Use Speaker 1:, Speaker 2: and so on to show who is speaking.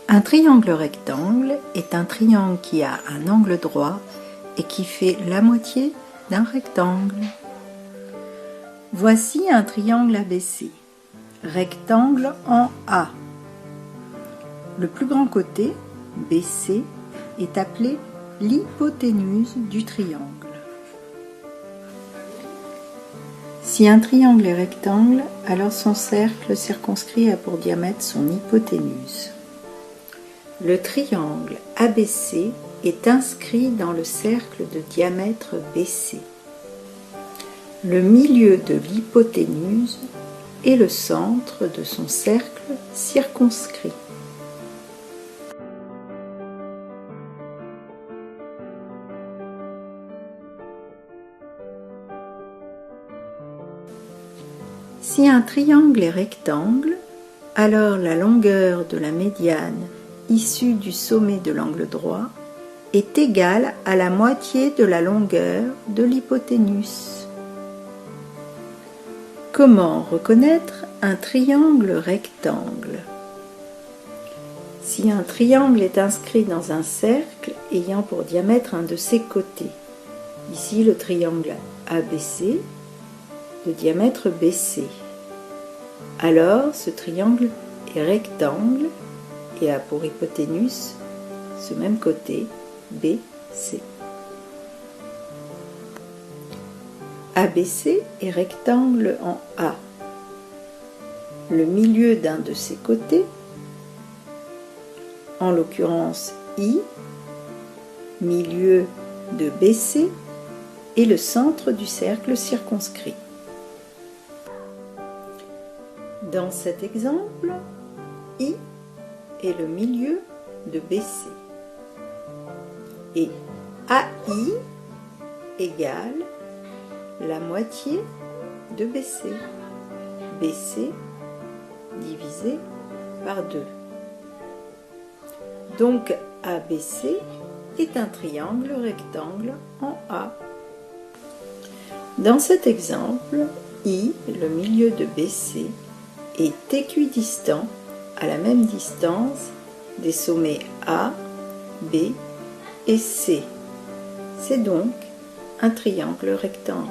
Speaker 1: Un triangle rectangle est un triangle qui a un angle droit et qui fait la moitié d'un rectangle. Voici un triangle ABC, rectangle en A. Le plus grand côté, BC, est appelé l'hypoténuse du triangle. Si un triangle est rectangle, alors son cercle circonscrit a pour diamètre son hypoténuse. Le triangle ABC est inscrit dans le cercle de diamètre BC. Le milieu de l'hypoténuse est le centre de son cercle circonscrit. Si un triangle est rectangle, alors la longueur de la médiane issue du sommet de l'angle droit est égale à la moitié de la longueur de l'hypoténuse. Comment reconnaître un triangle rectangle? Si un triangle est inscrit dans un cercle ayant pour diamètre un de ses côtés, ici le triangle ABC, de diamètre BC, alors ce triangle est rectangle et a pour hypoténuse ce même côté BC. ABC est rectangle en A. Le milieu d'un de ses côtés, en l'occurrence I, milieu de BC, est le centre du cercle circonscrit. Dans cet exemple, I est le milieu de BC et AI égale la moitié de BC, BC divisé par 2. Donc ABC est un triangle rectangle en A. Dans cet exemple, I, le milieu de BC, est équidistant à la même distance des sommets A, B et C. C'est donc un triangle rectangle.